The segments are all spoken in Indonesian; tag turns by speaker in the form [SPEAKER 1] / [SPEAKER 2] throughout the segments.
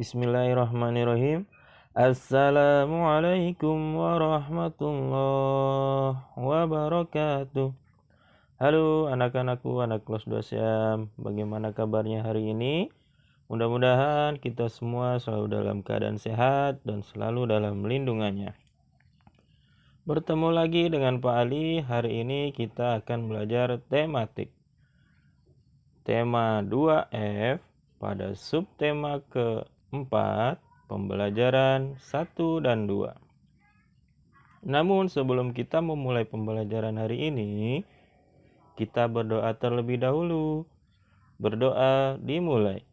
[SPEAKER 1] Bismillahirrahmanirrahim. Assalamualaikum warahmatullahi wabarakatuh. Halo anak-anakku, anak kelas 2 Siam. Bagaimana kabarnya hari ini? Mudah-mudahan kita semua selalu dalam keadaan sehat dan selalu dalam lindungannya. Bertemu lagi dengan Pak Ali. Hari ini kita akan belajar tematik. Tema 2F pada subtema keempat, pembelajaran 1 dan 2. Namun sebelum kita memulai pembelajaran hari ini, kita berdoa terlebih dahulu. Berdoa dimulai.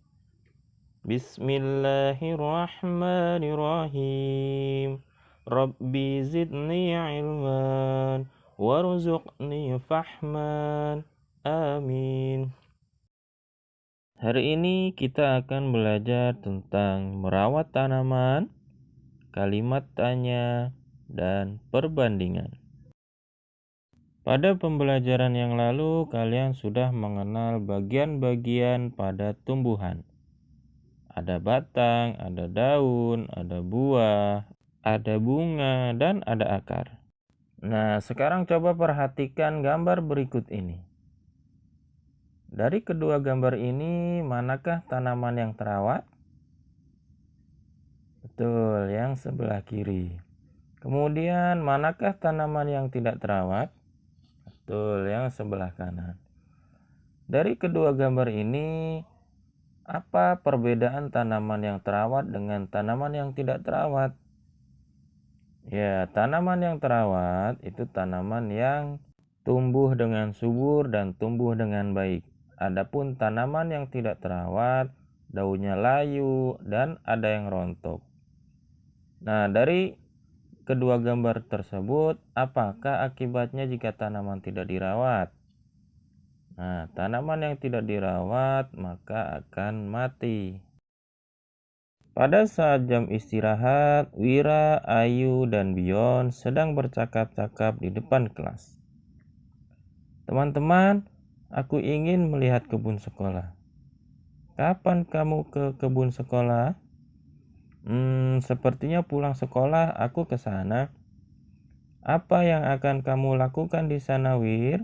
[SPEAKER 1] Bismillahirrahmanirrahim. Rabbi zidni ilman warzuqni fahman. Amin. Hari ini kita akan belajar tentang merawat tanaman, kalimat tanya, dan perbandingan. Pada pembelajaran yang lalu, kalian sudah mengenal bagian-bagian pada tumbuhan. Ada batang, ada daun, ada buah, ada bunga, dan ada akar. Nah, sekarang coba perhatikan gambar berikut ini. Dari kedua gambar ini, manakah tanaman yang terawat? Betul, yang sebelah kiri. Kemudian, manakah tanaman yang tidak terawat? Betul, yang sebelah kanan. Dari kedua gambar ini, apa perbedaan tanaman yang terawat dengan tanaman yang tidak terawat? Ya, tanaman yang terawat itu tanaman yang tumbuh dengan subur dan tumbuh dengan baik. Adapun tanaman yang tidak terawat, daunnya layu dan ada yang rontok. Nah, dari kedua gambar tersebut, apakah akibatnya jika tanaman tidak dirawat? Nah, tanaman yang tidak dirawat maka akan mati. Pada saat jam istirahat, Wira, Ayu, dan Bion sedang bercakap-cakap di depan kelas. Teman-teman, aku ingin melihat kebun sekolah. Kapan kamu ke kebun sekolah? Sepertinya pulang sekolah aku ke sana. Apa yang akan kamu lakukan di sana, Wir?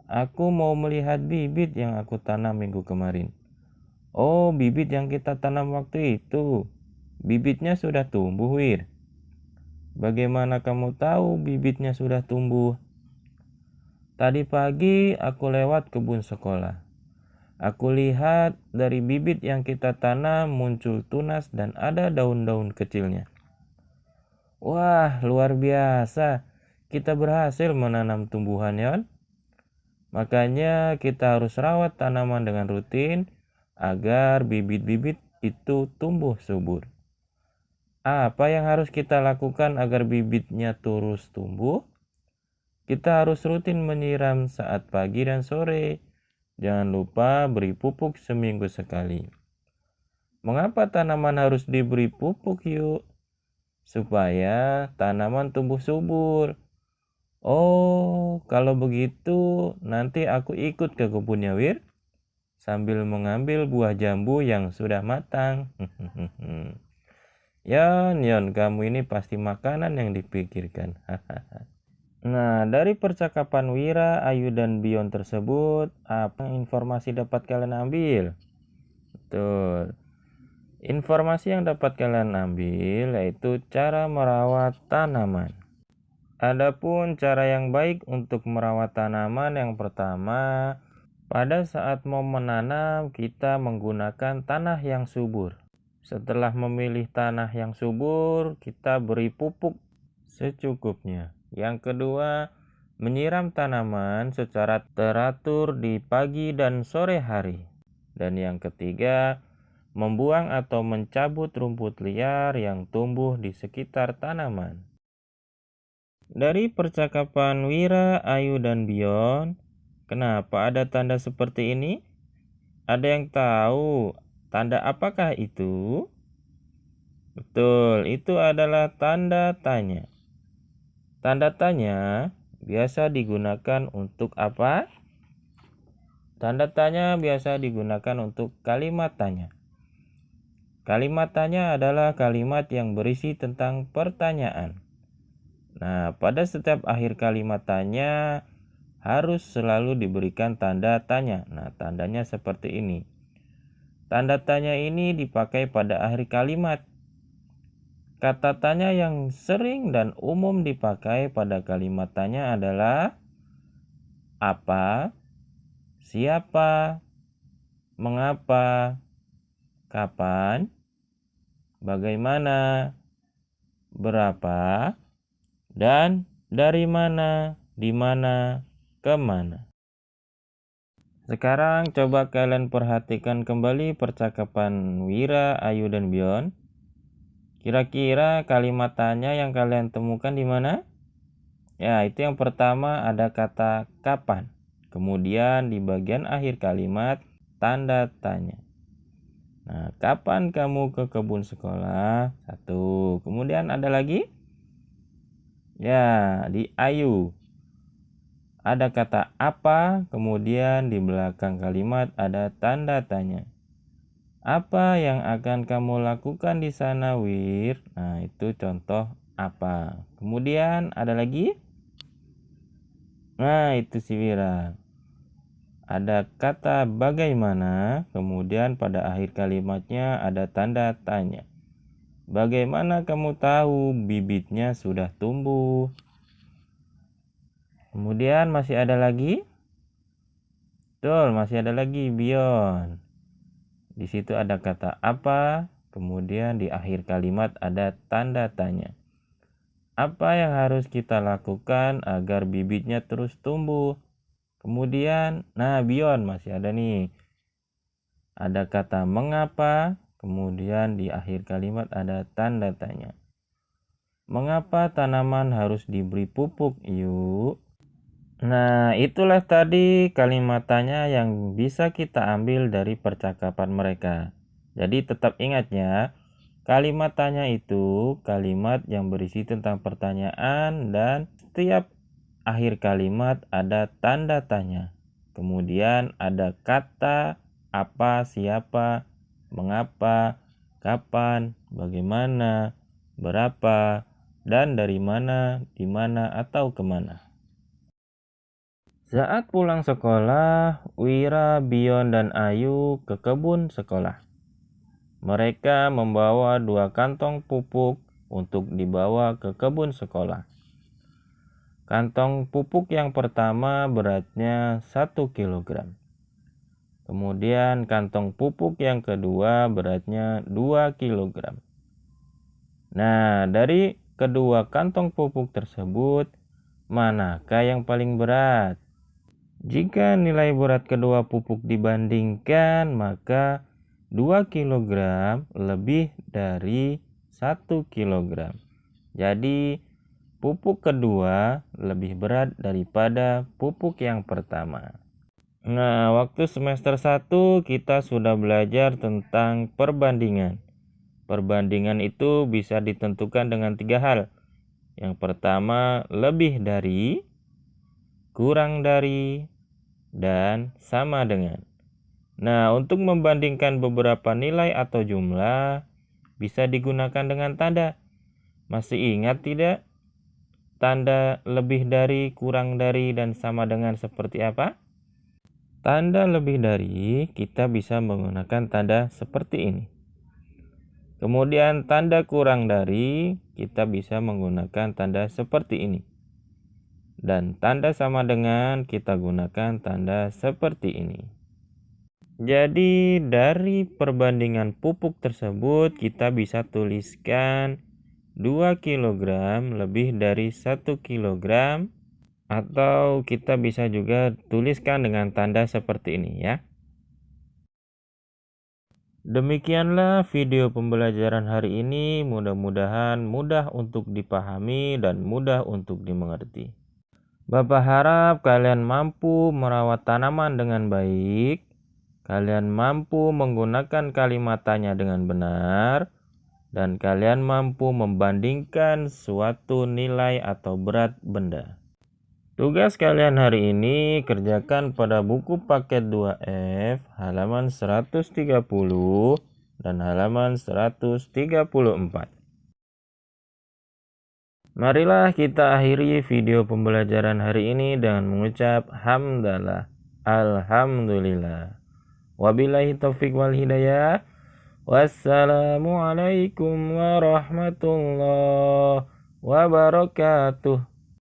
[SPEAKER 1] Aku mau melihat bibit yang aku tanam minggu kemarin. Oh, bibit yang kita tanam waktu itu. Bibitnya sudah tumbuh, Wir. Bagaimana kamu tahu bibitnya sudah tumbuh? Tadi pagi aku lewat kebun sekolah. Aku lihat dari bibit yang kita tanam muncul tunas dan ada daun-daun kecilnya. Wah, luar biasa. Kita berhasil menanam tumbuhan, ya. Makanya kita harus rawat tanaman dengan rutin agar bibit-bibit itu tumbuh subur. Apa yang harus kita lakukan agar bibitnya terus tumbuh? Kita harus rutin menyiram saat pagi dan sore. Jangan lupa beri pupuk seminggu sekali. Mengapa tanaman harus diberi pupuk yuk? Supaya tanaman tumbuh subur. Oh, kalau begitu nanti aku ikut ke kebunnya Wir sambil mengambil buah jambu yang sudah matang. Yon, kamu ini pasti makanan yang dipikirkan. Nah, dari percakapan Wira, Ayu, dan Bion tersebut, apa informasi dapat kalian ambil? Betul. Informasi yang dapat kalian ambil yaitu cara merawat tanaman. Adapun cara yang baik untuk merawat tanaman, yang pertama, pada saat mau menanam kita menggunakan tanah yang subur. Setelah memilih tanah yang subur, kita beri pupuk secukupnya. Yang kedua, menyiram tanaman secara teratur di pagi dan sore hari. Dan yang ketiga, membuang atau mencabut rumput liar yang tumbuh di sekitar tanaman. Dari percakapan Wira, Ayu, dan Bion, kenapa ada tanda seperti ini? Ada yang tahu tanda apakah itu? Betul, itu adalah tanda tanya. Tanda tanya biasa digunakan untuk apa? Tanda tanya biasa digunakan untuk kalimat tanya. Kalimat tanya adalah kalimat yang berisi tentang pertanyaan. Nah, pada setiap akhir kalimat tanya harus selalu diberikan tanda tanya. Nah, tandanya seperti ini. Tanda tanya ini dipakai pada akhir kalimat. Kata tanya yang sering dan umum dipakai pada kalimat tanya adalah apa, siapa, mengapa, kapan, bagaimana, berapa, dan dari mana, di mana, kemana. Sekarang coba kalian perhatikan kembali percakapan Wira, Ayu, dan Bion. Kira-kira kalimat tanya yang kalian temukan di mana? Ya, itu yang pertama ada kata kapan. Kemudian di bagian akhir kalimat tanda tanya. Nah, kapan kamu ke kebun sekolah? Satu. Kemudian ada lagi? Ya, di Ayu. Ada kata apa, kemudian di belakang kalimat ada tanda tanya. Apa yang akan kamu lakukan di sana, Wir? Nah, itu contoh apa. Kemudian ada lagi? Nah, itu si Wira. Ada kata bagaimana, kemudian pada akhir kalimatnya ada tanda tanya. Bagaimana kamu tahu bibitnya sudah tumbuh? Kemudian masih ada lagi? Betul, masih ada lagi, Bion. Di situ ada kata apa, kemudian di akhir kalimat ada tanda tanya. Apa yang harus kita lakukan agar bibitnya terus tumbuh? Kemudian, nah Bion masih ada nih. Ada kata mengapa, kemudian di akhir kalimat ada tanda tanya. Mengapa tanaman harus diberi pupuk, yuk? Nah, itulah tadi kalimat tanya yang bisa kita ambil dari percakapan mereka. Jadi tetap ingat ya, kalimat tanya itu kalimat yang berisi tentang pertanyaan dan setiap akhir kalimat ada tanda tanya. Kemudian ada kata, apa, siapa, mengapa, kapan, bagaimana, berapa, dan dari mana, di mana, atau kemana. Saat pulang sekolah, Wira, Bion, dan Ayu ke kebun sekolah. Mereka membawa 2 kantong pupuk untuk dibawa ke kebun sekolah. Kantong pupuk yang pertama beratnya 1 kg. Kemudian kantong pupuk yang kedua beratnya 2 kg. Nah, dari kedua kantong pupuk tersebut, manakah yang paling berat? Jika nilai berat kedua pupuk dibandingkan, maka 2 kg lebih dari 1 kg. Jadi, pupuk kedua lebih berat daripada pupuk yang pertama. Nah, waktu semester 1 kita sudah belajar tentang perbandingan. Perbandingan itu bisa ditentukan dengan 3 hal. Yang pertama, lebih dari, kurang dari, dan sama dengan. Nah, untuk membandingkan beberapa nilai atau jumlah bisa digunakan dengan tanda. Masih ingat tidak? Tanda lebih dari, kurang dari, dan sama dengan seperti apa? Tanda lebih dari kita bisa menggunakan tanda seperti ini. Kemudian tanda kurang dari kita bisa menggunakan tanda seperti ini. Dan tanda sama dengan kita gunakan tanda seperti ini. Jadi dari perbandingan pupuk tersebut kita bisa tuliskan 2 kg lebih dari 1 kg, atau kita bisa juga tuliskan dengan tanda seperti ini ya. Demikianlah video pembelajaran hari ini, mudah-mudahan mudah untuk dipahami dan mudah untuk dimengerti. Bapak harap kalian mampu merawat tanaman dengan baik, kalian mampu menggunakan kalimat tanya dengan benar, dan kalian mampu membandingkan suatu nilai atau berat benda. Tugas kalian hari ini kerjakan pada buku paket 2F halaman 130 dan halaman 134. Marilah kita akhiri video pembelajaran hari ini dengan mengucap hamdalah, alhamdulillah. Wabillahi taufiq wal hidayah. Wassalamualaikum warahmatullahi wabarakatuh.